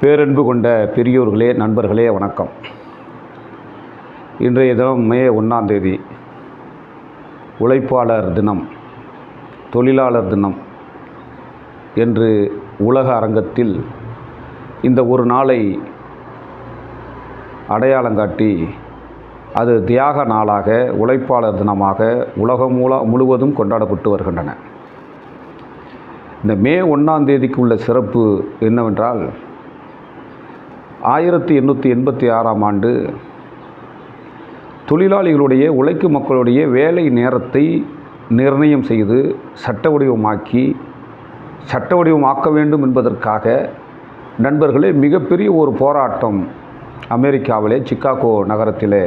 பேரன்பு கொண்ட பெரியோர்களே, நண்பர்களே, வணக்கம். இன்றைய தினம் மே 1ஆம் தேதி, உழைப்பாளர் தினம், தொழிலாளர் தினம் என்று உலக அரங்கத்தில் இந்த ஒரு நாளை அடையாளங்காட்டி அது தியாக நாளாக, உழைப்பாளர் தினமாக உலகம் முழுவதும் கொண்டாடப்பட்டு வருகின்றன. இந்த மே 1ஆம் தேதிக்கு உள்ள சிறப்பு என்னவென்றால், 1886ஆம் ஆண்டு தொழிலாளிகளுடைய, உழைக்கும் மக்களுடைய வேலை நேரத்தை நிர்ணயம் செய்து சட்ட வடிவமாக்க வேண்டும் என்பதற்காக நண்பர்களே மிகப்பெரிய ஒரு போராட்டம் அமெரிக்காவிலே சிக்காகோ நகரத்திலே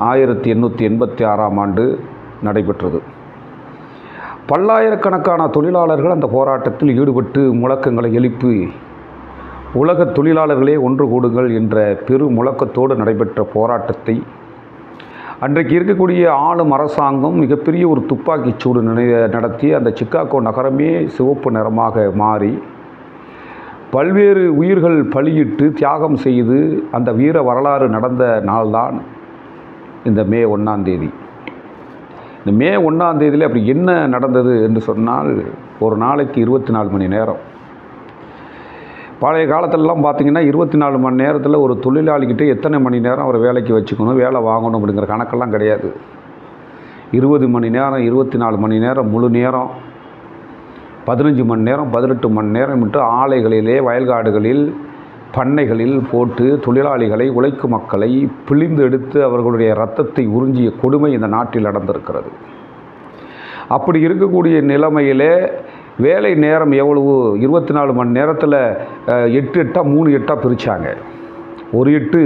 1886ஆம் ஆண்டு நடைபெற்றது. பல்லாயிரக்கணக்கான தொழிலாளர்கள் அந்த போராட்டத்தில் ஈடுபட்டு முழக்கங்களை எழுப்பி உலக தொழிலாளர்களே ஒன்று கூடுங்கள் என்ற பெரு முழக்கத்தோடு நடைபெற்ற போராட்டத்தை அன்றைக்கு இருக்கக்கூடிய ஆளும் அரசாங்கம் மிகப்பெரிய ஒரு துப்பாக்கிச் சூடு நடத்தி அந்த சிக்காகோ நகரமே சிவப்பு நிறமாக மாறி பல்வேறு உயிர்கள் பலியிட்டு தியாகம் செய்து அந்த வீர வரலாறு நடந்த நாள்தான் இந்த மே 1ஆம் தேதி. இந்த மே 1ஆம் தேதியில் அப்படி என்ன நடந்தது என்று சொன்னால், ஒரு நாளைக்கு 24 மணி நேரம். பழைய காலத்திலலாம் பார்த்திங்கன்னா 24 மணி நேரத்தில் ஒரு தொழிலாளிக்கிட்டே எத்தனை மணி நேரம் அவர் வேலைக்கு வச்சுக்கணும், வேலை வாங்கணும் அப்படிங்கிற கணக்கெல்லாம் கிடையாது. 20 மணி நேரம், 24 மணி நேரம், முழு நேரம், 15 மணி நேரம், 18 மணி நேரம் என்று ஆலைகளிலே, வயல்காடுகளில், பண்ணைகளில் போட்டு தொழிலாளிகளை, உழைக்கும் மக்களை பிழிந்து எடுத்து அவர்களுடைய இரத்தத்தை உறிஞ்சிய கொடுமை இந்த நாட்டில் நடந்திருக்கிறது. அப்படி இருக்கக்கூடிய நிலைமையிலே வேலை நேரம் எவ்வளவு, 24 மணி நேரத்தில் 8 8 3 8 பிரித்தாங்க. ஒரு 8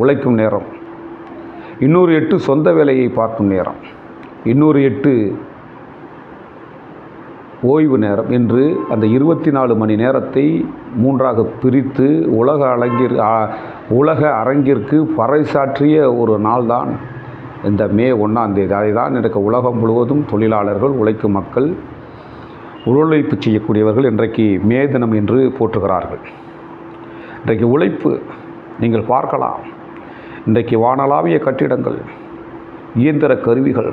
உழைக்கும் நேரம், இன்னொரு 8 சொந்த வேலையை பார்க்கும் நேரம், இன்னொரு 8 ஓய்வு நேரம் என்று அந்த 24 மணி நேரத்தை 3ஆக பிரித்து உலக அரங்கிற்கு பறைசாற்றிய ஒரு நாள்தான் இந்த மே 1ஆம் தேதி. அதை தான் எனக்கு உலகம் முழுவதும் தொழிலாளர்கள், உழைக்கும் மக்கள், உழைப்பு செய்யக்கூடியவர்கள் இன்றைக்கு மே தினம் என்று போற்றுகிறார்கள். இன்றைக்கு உழைப்பு நீங்கள் பார்க்கலாம். இன்றைக்கு வானளாவிய கட்டிடங்கள், இயந்திர கருவிகள்,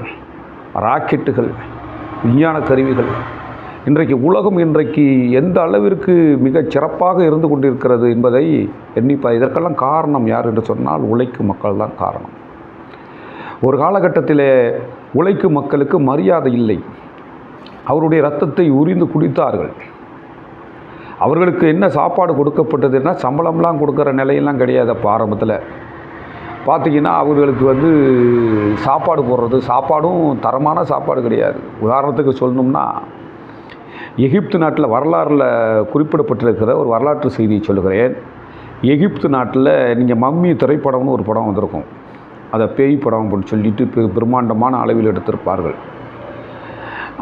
ராக்கெட்டுகள், விஞ்ஞான கருவிகள், இன்றைக்கு உலகம் இன்றைக்கு எந்த அளவிற்கு மிகச் சிறப்பாக இருந்து கொண்டிருக்கிறது என்பதை இதற்கெல்லாம் காரணம் யார் என்று சொன்னால் உழைக்கும் மக்கள் தான் காரணம். ஒரு காலகட்டத்திலே உழைக்கும் மக்களுக்கு மரியாதை இல்லை. அவருடைய இரத்தத்தை உரிந்து குடித்தார்கள். அவர்களுக்கு என்ன சாப்பாடு கொடுக்கப்பட்டதுன்னா சம்பளம்லாம் கொடுக்குற நிலையெல்லாம் கிடையாது. ஆரம்பத்தில் பார்த்திங்கன்னா அவர்களுக்கு சாப்பாடு போடுறது, சாப்பாடும் தரமான சாப்பாடு கிடையாது. உதாரணத்துக்கு சொல்லணும்னா, எகிப்து நாட்டில் வரலாறில் குறிப்பிடப்பட்டிருக்கிற ஒரு வரலாற்று செய்தியை சொல்லுகிறேன். எகிப்து நாட்டில் நீங்கள் மம்மி திரைப்படம்னு ஒரு படம் வந்திருக்கும். அதை பேய் படம் அப்படின்னு சொல்லிட்டு பிரம்மாண்டமான அளவில் எடுத்திருப்பார்கள்.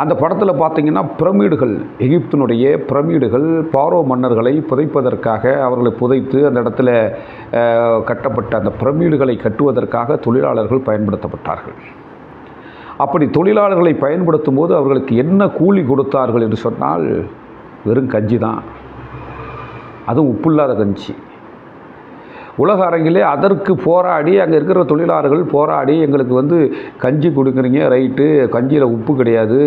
அந்த படத்தில் பார்த்திங்கன்னா பிரமிடுகள், எகிப்தினுடைய பிரமிடுகள் பாரோ மன்னர்களை புதைப்பதற்காக, அவர்களை புதைத்து அந்த இடத்துல கட்டப்பட்ட அந்த பிரமிடுகளை கட்டுவதற்காக தொழிலாளர்கள் பயன்படுத்தப்பட்டார்கள். அப்படி தொழிலாளர்களை பயன்படுத்தும் போது அவர்களுக்கு என்ன கூலி கொடுத்தார்கள் என்று சொன்னால், வெறும் கஞ்சி தான், அதுவும் உப்பில்லாத கஞ்சி. உலக அரங்கிலே அதற்கு போராடி அங்கே இருக்கிற தொழிலாளர்கள் போராடி, எங்களுக்கு கஞ்சி கொடுக்குறீங்க, ரைட்டு, கஞ்சியில் உப்பு கிடையாது,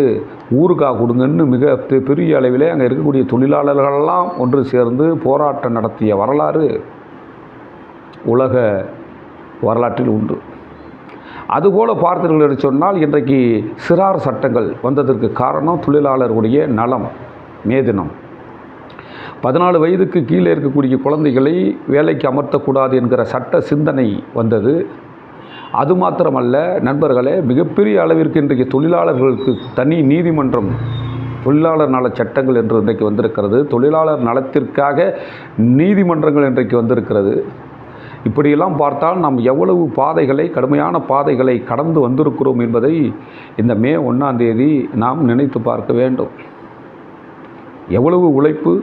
ஊறுகாய் கொடுங்கன்னு மிக பெரிய அளவிலே அங்கே இருக்கக்கூடிய தொழிலாளர்களெல்லாம் ஒன்று சேர்ந்து போராட்டம் நடத்திய வரலாறு உலக வரலாற்றில் உண்டு. அதுபோல் பார்த்தீர்கள் என்று சொன்னால், இன்றைக்கு சிறார் சட்டங்கள் வந்ததற்கு காரணம் தொழிலாளர்களுடைய நலம். மே தினம் 14 வயதுக்கு கீழே இருக்கக்கூடிய குழந்தைகளை வேலைக்கு அமர்த்தக்கூடாது என்கிற சட்ட சிந்தனை வந்தது. அது மாத்திரமல்ல நண்பர்களே, மிகப்பெரிய அளவிற்கு இன்றைக்கு தொழிலாளர்களுக்கு தனி நீதிமன்றம், தொழிலாளர் நல சட்டங்கள் என்று இன்றைக்கு வந்திருக்கிறது. தொழிலாளர் நலத்திற்காக நீதிமன்றங்கள் இன்றைக்கு வந்திருக்கிறது. இப்படியெல்லாம் பார்த்தால் நாம் எவ்வளவு பாதைகளை, கடுமையான பாதைகளை கடந்து வந்திருக்கிறோம் என்பதை இந்த மே 1ஆம் தேதி நாம் நினைத்து பார்க்க வேண்டும். எவ்வளவு உழைப்பு!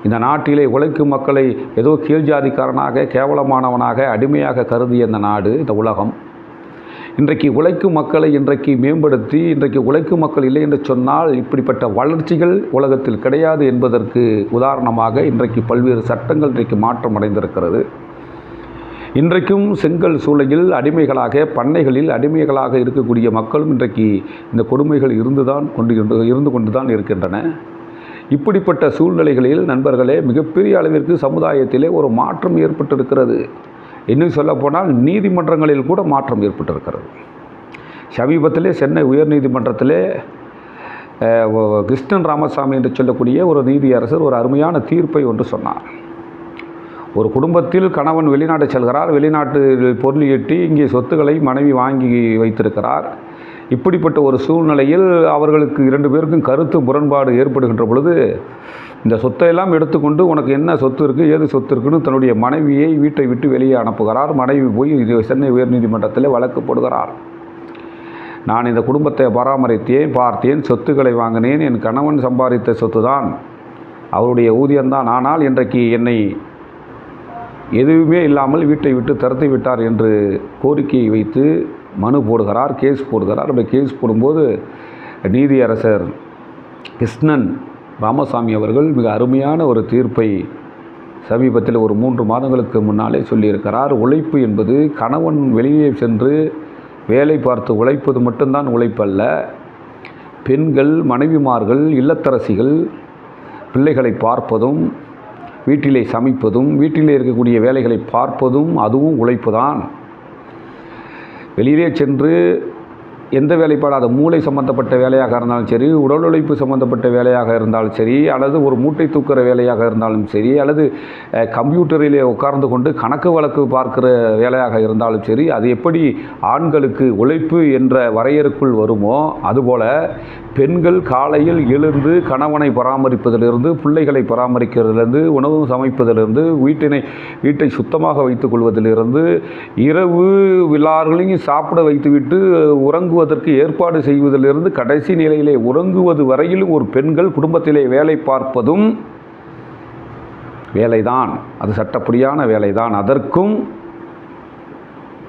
இந்த நாட்டிலே உழைக்கும் மக்களை ஏதோ கீழ் ஜாதிக்காரனாக, கேவலமானவனாக, அடிமையாக கருதிய இந்த நாடு, இந்த உலகம், இன்றைக்கு உழைக்கும் மக்களை இன்றைக்கு மேம்படுத்தி இன்றைக்கு உழைக்கும் மக்கள் இல்லை என்று சொன்னால் இப்படிப்பட்ட வளர்ச்சிகள் உலகத்தில் கிடையாது என்பதற்கு உதாரணமாக இன்றைக்கு பல்வேறு சட்டங்கள் இன்றைக்கு மாற்றம் அடைந்திருக்கிறது. இன்றைக்கும் செங்கல் சூளையில் அடிமைகளாக பண்ணைகளில் அடிமைகளாக இருக்கக்கூடிய மக்களும் இன்றைக்கு இந்த கொடுமைகள் இருந்து கொண்டு தான் இருக்கின்றன. இப்படிப்பட்ட சூழ்நிலைகளில் நண்பர்களே, மிகப்பெரிய அளவிற்கு சமுதாயத்திலே ஒரு மாற்றம் ஏற்பட்டிருக்கிறது. இன்னும் சொல்லப்போனால் நீதிமன்றங்களில் கூட மாற்றம் ஏற்பட்டிருக்கிறது. சமீபத்திலே சென்னை உயர்நீதிமன்றத்திலே கிருஷ்ணன் ராமசாமி என்று சொல்லக்கூடிய ஒரு நீதியரசர் ஒரு அருமையான தீர்ப்பை ஒன்று சொன்னார். ஒரு குடும்பத்தில் கணவன் வெளிநாடு செல்கிறார், வெளிநாட்டு பொருள் ஈட்டி இங்கே சொத்துக்களை மனைவி வாங்கி வைத்திருக்கிறார். இப்படிப்பட்ட ஒரு சூழ்நிலையில் அவர்களுக்கு 2 பேருக்கும் கருத்து முரண்பாடு ஏற்படுகின்ற பொழுது இந்த சொத்தையெல்லாம் எடுத்துக்கொண்டு உனக்கு என்ன சொத்து இருக்குது, ஏது சொத்து இருக்குன்னு தன்னுடைய மனைவியை வீட்டை விட்டு வெளியே அனுப்புகிறார். மனைவி போய் சென்னை உயர்நீதிமன்றத்தில் வழக்கு போடுகிறார். நான் இந்த குடும்பத்தை பராமரித்தேன், பார்த்தேன், சொத்துக்களை வாங்கினேன், என் கணவன் சம்பாதித்த சொத்து தான், அவருடைய ஊதியம்தான். ஆனால் இன்றைக்கு என்னை எதுவுமே இல்லாமல் வீட்டை விட்டு துரத்தி விட்டார் என்று கோரிக்கையை வைத்து மனு போடுகிறார், கேஸ் போடுகிறார். அப்படி கேஸ் போடும்போது நீதியரசர் கிருஷ்ணன் ராமசாமி அவர்கள் மிக அருமையான ஒரு தீர்ப்பை சமீபத்தில் ஒரு 3 மாதங்களுக்கு முன்னாலே சொல்லியிருக்கிறார். உழைப்பு என்பது கணவன் வெளியே சென்று வேலை பார்த்து உழைப்பது மட்டும்தான் உழைப்பல்ல. பெண்கள், மனைவிமார்கள், இல்லத்தரசிகள் பிள்ளைகளை பார்ப்பதும், வீட்டிலே சமைப்பதும், வீட்டிலே இருக்கக்கூடிய வேலைகளை பார்ப்பதும் அதுவும் உழைப்பு தான். வெளியிலே சென்று எந்த வேலைப்பாடு, அது மூளை சம்பந்தப்பட்ட வேலையாக இருந்தாலும் சரி, உடல் உழைப்பு சம்பந்தப்பட்ட வேலையாக இருந்தாலும் சரி, அல்லது ஒரு மூட்டை தூக்குற வேலையாக இருந்தாலும் சரி, அல்லது கம்ப்யூட்டரிலே உட்கார்ந்து கொண்டு கணக்கு வழக்கு பார்க்கிற வேலையாக இருந்தாலும் சரி, அது எப்படி ஆண்களுக்கு உழைப்பு என்ற வரையறுக்குள் வருமோ அதுபோல் பெண்கள் காலையில் எழுந்து கணவனை பராமரிப்பதிலிருந்து, பிள்ளைகளை பராமரிக்கிறதிலிருந்து, உணவு சமைப்பதிலிருந்து, வீட்டை சுத்தமாக வைத்துக் கொள்வதிலிருந்து, இரவு எல்லார்களையும் சாப்பிட வைத்துவிட்டு உறங்குவதற்கு ஏற்பாடு செய்வதிலிருந்து கடைசி நிலையிலே உறங்குவது வரையிலும் ஒரு பெண்கள் குடும்பத்திலே வேலை பார்ப்பதும் வேலைதான். அது சட்டப்படியான வேலைதான். அதற்கும்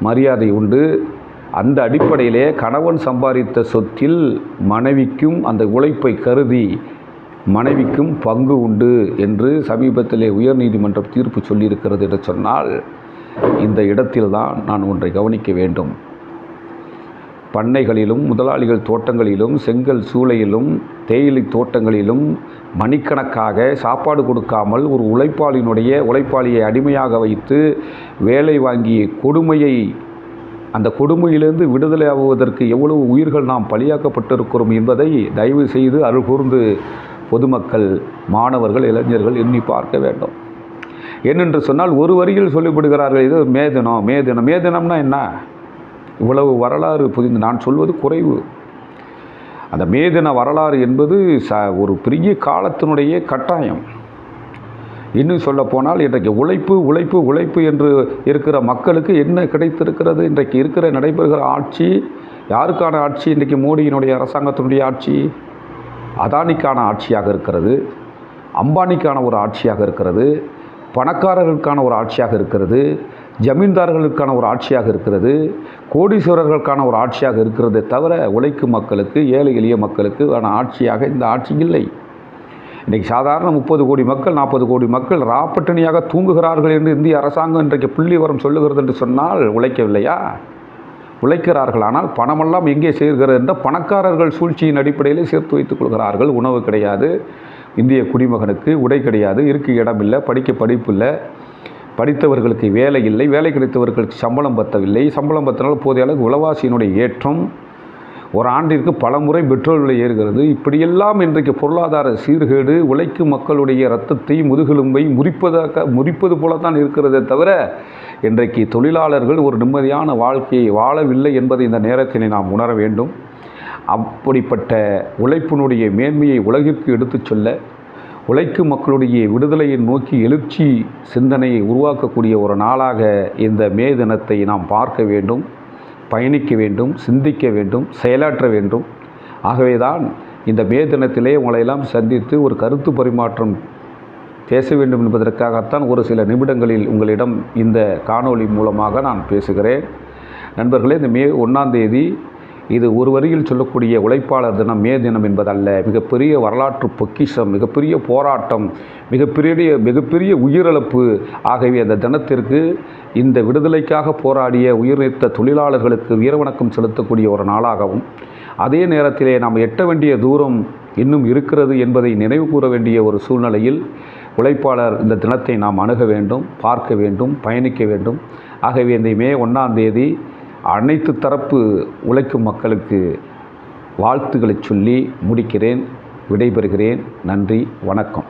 மரியாதை உண்டு. அந்த அடிப்படையிலே கணவன் சம்பாதித்த சொத்தில் மனைவிக்கும் அந்த உழைப்பை கருதி மனைவிக்கும் பங்கு உண்டு என்று சமீபத்திலே உயர்நீதிமன்றம் தீர்ப்பு சொல்லியிருக்கிறது என்று சொன்னால், இந்த இடத்தில்தான் நான் ஒன்றை கவனிக்க வேண்டும். பண்ணைகளிலும், முதலாளிகள் தோட்டங்களிலும், செங்கல் சூளையிலும், தேயிலை தோட்டங்களிலும் மணிக்கணக்காக சாப்பாடு கொடுக்காமல் ஒரு உழைப்பாளியை அடிமையாக வைத்து வேலை வாங்கிய கொடுமையை, அந்த கொடுமையிலிருந்து விடுதலை ஆகுவதற்கு எவ்வளவு உயிர்கள் நாம் பலியாக்கப்பட்டிருக்கிறோம் என்பதை தயவு செய்து அருள் கூர்ந்து பொதுமக்கள், மாணவர்கள், இளைஞர்கள் எண்ணி பார்க்க வேண்டும். ஏனென்று சொன்னால் ஒரு வரியில் சொல்லிவிடுகிறார்கள், இது மேதினம்னா என்ன? இவ்வளவு வரலாறு புரிந்து நான் சொல்வது குறைவு. அந்த மேதின வரலாறு என்பது ஒரு பெரிய காலத்தினுடைய கட்டாயம். இன்னும் சொல்லப்போனால் இன்றைக்கு உழைப்பு என்று இருக்கிற மக்களுக்கு என்ன கிடைத்திருக்கிறது? இன்றைக்கு இருக்கிற நடைபெறுகிற ஆட்சி யாருக்கான ஆட்சி? இன்றைக்கு மோடியினுடைய அரசாங்கத்தினுடைய ஆட்சி அதானிக்கான ஆட்சியாக இருக்கிறது, அம்பானிக்கான ஒரு ஆட்சியாக இருக்கிறது, பணக்காரர்களுக்கான ஒரு ஆட்சியாக இருக்கிறது, ஜமீன்தார்களுக்கான ஒரு ஆட்சியாக இருக்கிறது, கோடீஸ்வரர்களுக்கான ஒரு ஆட்சியாக இருக்கிறதே தவிர உழைக்கும் மக்களுக்கு, ஏழை எளிய மக்களுக்கு ஆட்சியாக இந்த ஆட்சி இல்லை. இன்றைக்கு சாதாரண 30 கோடி மக்கள், 40 கோடி மக்கள் ராப்பட்டினியாக தூங்குகிறார்கள் என்று இந்திய அரசாங்கம் இன்றைக்கு புள்ளிவரம் சொல்லுகிறது என்று சொன்னால் உழைக்கவில்லையா? உழைக்கிறார்கள். ஆனால் பணமெல்லாம் எங்கே சேர்கிறது என்ற பணக்காரர்கள் சூழ்ச்சியின் அடிப்படையிலே சேர்த்து வைத்துக் கொள்கிறார்கள். உணவு கிடையாது, இந்திய குடிமகனுக்கு உடை கிடையாது, இருக்க இடம் இல்லை, படிப்பு இல்லை, படித்தவர்களுக்கு வேலை இல்லை, வேலை கிடைத்தவர்களுக்கு சம்பளம் பத்தவில்லை, சம்பளம் பத்தினால் போதிய அளவுக்கு விலைவாசியினுடைய ஏற்றம், ஒரு ஆண்டிற்கு பல முறை பெட்ரோல் விலை ஏறுகிறது. இப்படியெல்லாம் இன்றைக்கு பொருளாதார சீர்கேடு உழைக்கும் மக்களுடைய இரத்தத்தை, முதுகெலும்பை முறிப்பது போல தான் இருக்கிறதே தவிர இன்றைக்கு தொழிலாளர்கள் ஒரு நிம்மதியான வாழ்க்கையை வாழவில்லை என்பதை இந்த நேரத்தில் நாம் உணர வேண்டும். அப்படிப்பட்ட உழைப்பினுடைய மேன்மையை உலகிற்கு எடுத்துச் சொல்ல, உழைக்கும் மக்களுடைய விடுதலையை நோக்கி எழுச்சி சிந்தனையை உருவாக்கக்கூடிய ஒரு நாளாக இந்த மே தினத்தை நாம் பார்க்க வேண்டும், பயணிக்க வேண்டும், சிந்திக்க வேண்டும், செயலாற்ற வேண்டும். ஆகவேதான் இந்த மே தினத்திலே உங்களையெல்லாம் சந்தித்து ஒரு கருத்து பரிமாற்றம் பேச வேண்டும் என்பதற்காகத்தான் ஒரு சில நிமிடங்களில் உங்களிடம் இந்த காணொளி மூலமாக நான் பேசுகிறேன். நண்பர்களே, இந்த மே 1ஆம் தேதி இது ஒரு வரியில் சொல்லக்கூடிய உழைப்பாளர் தினம், மே தினம் என்பதல்ல. மிகப்பெரிய வரலாற்று பொக்கிஷம், மிகப்பெரிய போராட்டம், மிகப்பெரிய உயிரிழப்பு. ஆகவே அந்த தினத்திற்கு இந்த விடுதலைக்காக போராடிய உயிர்நீத்த தொழிலாளர்களுக்கு வீரவணக்கம் செலுத்தக்கூடிய ஒரு நாளாகவும், அதே நேரத்திலே நாம் எட்ட வேண்டிய தூரம் இன்னும் இருக்கிறது என்பதை நினைவு கூற வேண்டிய ஒரு சூழ்நிலையில் உழைப்பாளர் இந்த தினத்தை நாம் அணுக வேண்டும், பார்க்க வேண்டும், பயணிக்க வேண்டும். ஆகவே இந்த மே 1ஆம் தேதி அனைத்து தரப்பு உழைக்கும் மக்களுக்கு வாழ்த்துக்களை சொல்லி முடிக்கிறேன். விடைபெறுகிறேன். நன்றி, வணக்கம்.